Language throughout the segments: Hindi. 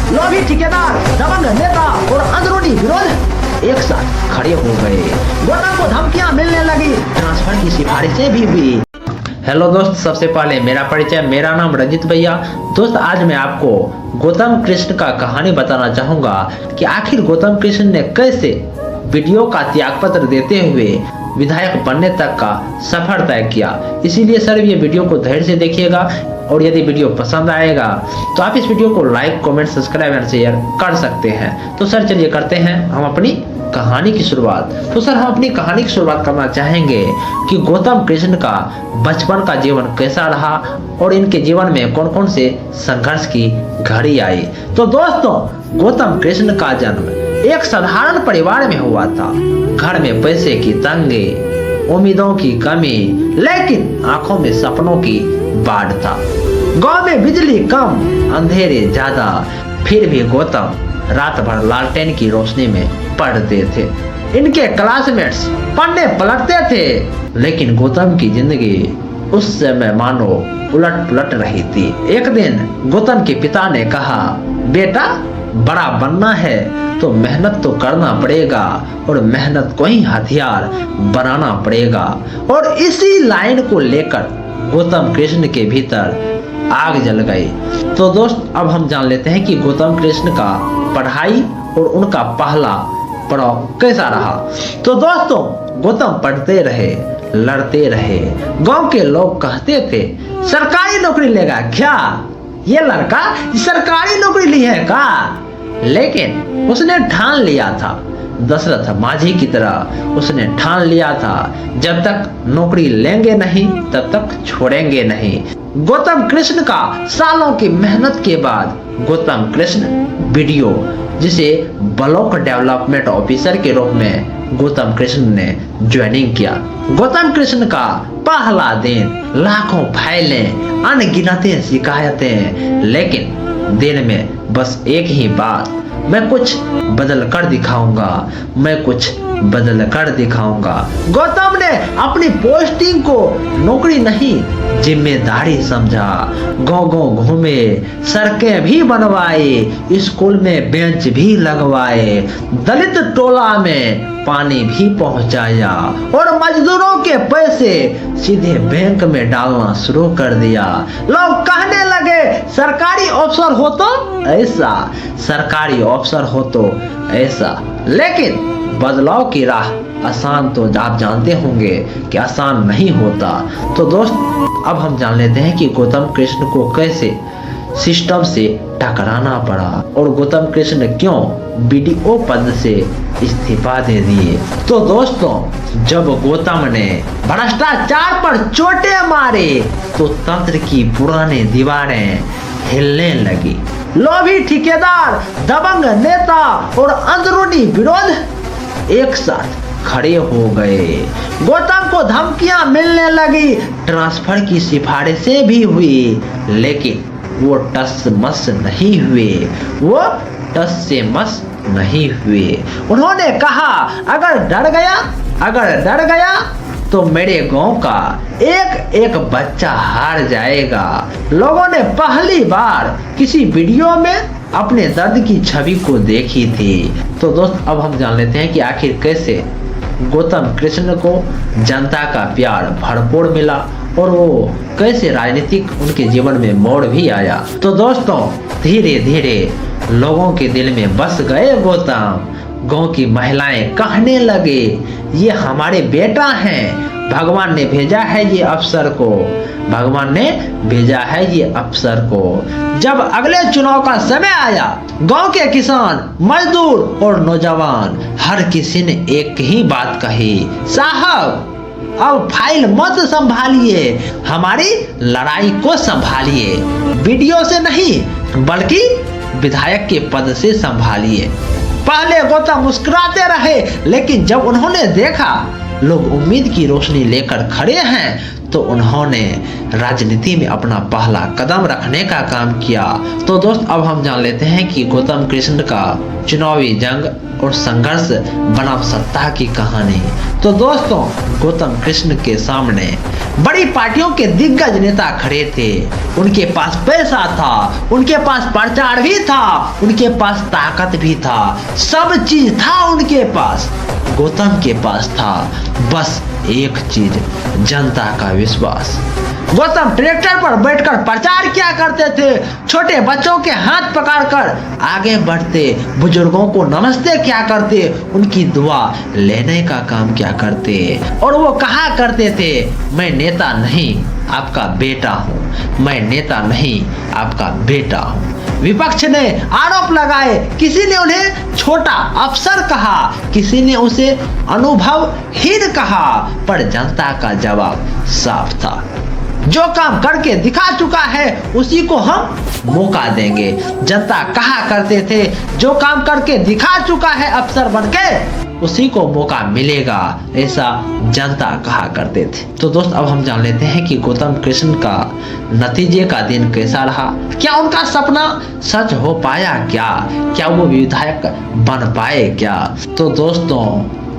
लोभी ठेकेदार, दबंग नेता और अंदरूनी विरोध एक साथ खड़े हो गए। गौतम को धमकियां मिलने लगी, ट्रांसफर की सिफारिशें भी हुई। हेलो दोस्त, सबसे पहले मेरा परिचय, मेरा नाम रंजित भैया। दोस्त, आज मैं आपको गौतम कृष्ण का कहानी बताना चाहूंगा कि आखिर गौतम कृष्ण ने कैसे वीडियो का त्यागपत्र देते हुए विधायक बनने तक का सफर तय किया। इसीलिए सर ये वीडियो को धैर्य से देखिएगा और यदि वीडियो पसंद आएगा तो आप इस वीडियो को like, comment, subscribe and share कर सकते हैं। तो सर चलिए करते हैं हम अपनी कहानी की शुरुआत। तो सर हम अपनी कहानी की शुरुआत करना चाहेंगे कि गौतम कृष्ण का बचपन का जीवन कैसा रहा और इनके जीवन में कौन कौन से संघर्ष की घड़ी आई। तो दोस्तों, गौतम कृष्ण का जन्म एक साधारण परिवार में हुआ था। घर में पैसे की तंगी, उम्मीदों की कमी, लेकिन आंखों में सपनों की बाढ़ था। गांव में बिजली कम, अंधेरे ज्यादा, फिर भी गौतम रात भर लालटेन की रोशनी में पढ़ते थे। इनके क्लासमेट्स पढ़ने पलटते थे, लेकिन गौतम की जिंदगी उस समय मानो उलट पुलट रही थी। एक दिन गौतम के पिता ने कहा, बेटा बड़ा बनना है तो मेहनत तो करना पड़ेगा और मेहनत को ही हथियार बनाना पड़ेगा। और इसी लाइन को लेकर गौतम कृष्ण के भीतर आग जल गई। तो दोस्त, अब हम जान लेते हैं कि गौतम कृष्ण का पढ़ाई और उनका पहला पड़ाव कैसा रहा। तो दोस्तों, गौतम पढ़ते रहे, लड़ते रहे। गांव के लोग कहते थे, सरकारी नौकरी लेगा क्या ये लड़का, सरकारी नौकरी ली है का। लेकिन उसने ठान लिया था, दशरथ माझी की तरह उसने ठान लिया था, जब तक नौकरी लेंगे नहीं तब तक छोड़ेंगे नहीं। गौतम कृष्ण का सालों की मेहनत के बाद गौतम कृष्ण वीडियो, जिसे ब्लॉक डेवलपमेंट ऑफिसर के रूप में गौतम कृष्ण ने ज्वाइनिंग किया। गौतम कृष्ण का पहला दिन, लाखों फाइलें, अनगिनती शिकायतें, लेकिन दिन में बस एक ही बात, मैं कुछ बदल कर दिखाऊंगा, मैं कुछ बदल कर दिखाऊंगा। गौतम ने अपनी पोस्टिंग को नौकरी नहीं जिम्मेदारी समझा। गांव गांव घूमे, सड़कें भी बनवाए, स्कूल में बेंच भी लगवाए, दलित टोला में पानी भी पहुंचाया और मजदूरों के पैसे सीधे बैंक में डालना शुरू कर दिया। लोग कहने लगे, सरकारी अफसर हो तो ऐसा, सरकारी अफसर हो तो ऐसा। लेकिन बदलाव की राह आसान तो आप जानते होंगे कि आसान नहीं होता। तो दोस्त, अब हम जान लेते हैं कि गौतम कृष्ण को कैसे सिस्टम से टकराना पड़ा और गौतम कृष्ण क्यों बीडीओ पद से इस्तीफा दे दिए। तो दोस्तों, जब गौतम ने भ्रष्टाचार पर चोटें मारे तो तंत्र की पुरानी दीवारें हिलने लगी। लोभी ठेकेदार, दबंग नेता और अंदरूनी विरोध एक साथ खड़े हो गए। गौतम को धमकियां मिलने लगी, ट्रांसफर की सिफारिशें भी हुई, लेकिन वो टस मस नहीं हुए, वो टस से मस नहीं हुए। उन्होंने कहा, अगर डर गया तो मेरे गांव का एक एक बच्चा हार जाएगा। लोगों ने पहली बार किसी वीडियो में अपने दर्द की छवि को देखी थी। तो दोस्त, अब हम जान लेते हैं कि आखिर कैसे गौतम कृष्ण को जनता का प्यार भरपूर मिला और वो कैसे राजनीतिक उनके जीवन में मोड़ भी आया। तो दोस्तों, धीरे धीरे लोगों के दिल में बस गए गौतम। गांव की महिलाएं कहने लगे, ये हमारे बेटा हैं, भगवान ने भेजा है ये अफसर को, भगवान ने भेजा है ये अफसर को। जब अगले चुनाव का समय आया, गांव के किसान, मजदूर और नौजवान हर किसी ने एक ही बात कही, साहब अब फाइल मत संभालिए, हमारी लड़ाई को संभालिए, वीडियो से नहीं बल्कि विधायक के पद से संभालिए। पहले गौतम मुस्कुराते रहे, लेकिन जब उन्होंने देखा लोग उम्मीद की रोशनी लेकर खड़े हैं तो उन्होंने राजनीति में अपना पहला कदम रखने का काम किया। तो दोस्त अब हम जान लेते हैं कि गौतम कृष्ण का चुनावी जंग और संघर्ष बनाम सत्ता की कहानी। तो दोस्तों गौतम कृष्ण के सामने बड़ी पार्टियों के दिग्गज नेता खड़े थे। उनके पास पैसा था, उनके पास प्रचार भी था, उनके पास ताकत भी था, सब चीज था उनके पास। गौतम के पास था बस एक चीज, जनता का विश्वास। गौतम ट्रैक्टर पर बैठकर प्रचार किया करते थे, छोटे बच्चों के हाथ पकड़कर आगे बढ़ते, बुजुर्गों को नमस्ते क्या करते, उनकी दुआ लेने का काम क्या करते। और वो कहा करते थे, मैं नेता नहीं आपका बेटा हूँ, मैं नेता नहीं आपका बेटा हूँ। विपक्ष ने आरोप लगाए, किसी ने उन्हें छोटा अफसर कहा, किसी ने उसे अनुभवहीन कहा, पर जनता का जवाब साफ था, जो काम करके दिखा चुका है उसी को हम मौका देंगे। जनता कहा करते थे, जो काम करके दिखा चुका है अफसर बनके उसी को मौका मिलेगा, ऐसा जनता कहा करते थे। तो दोस्त अब हम जान लेते हैं कि गौतम कृष्ण का नतीजे का दिन कैसा रहा। क्या उनका सपना सच हो पाया क्या वो विधायक बन पाए क्या? तो दोस्तों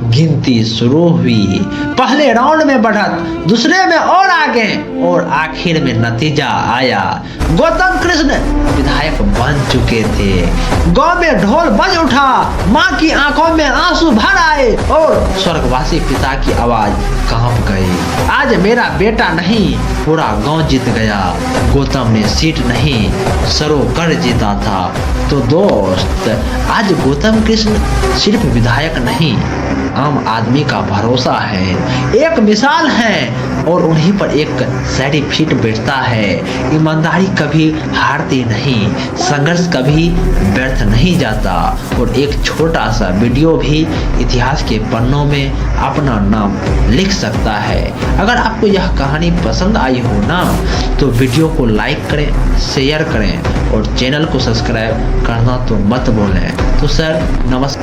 गिनती शुरू हुई, पहले राउंड में बढ़त, दूसरे में और आगे, और आखिर में नतीजा आया। गौतम कृष्ण विधायक बन चुके थे। गांव में ढोल बज उठा, माँ की आंखों में आंसू भर आए और स्वर्गवासी पिता की आवाज कांप गई। आज मेरा बेटा नहीं पूरा गांव जीत गया, गौतम ने सीट नहीं सरोकर जीता था। तो दोस्त आज गौतम कृष्ण सिर्फ विधायक नहीं, आम आदमी का भरोसा है, एक मिसाल है, और उन्हीं पर एक सर्टिफिकेट बैठता है। ईमानदारी कभी हारती नहीं, संघर्ष कभी व्यर्थ नहीं जाता, और एक छोटा सा वीडियो भी इतिहास के पन्नों में अपना नाम लिख सकता है। अगर आपको यह कहानी पसंद आई हो ना, तो वीडियो को लाइक करें, शेयर करें और चैनल को सब्सक्राइब करना तो मत भूलें। तो सर नमस्कार।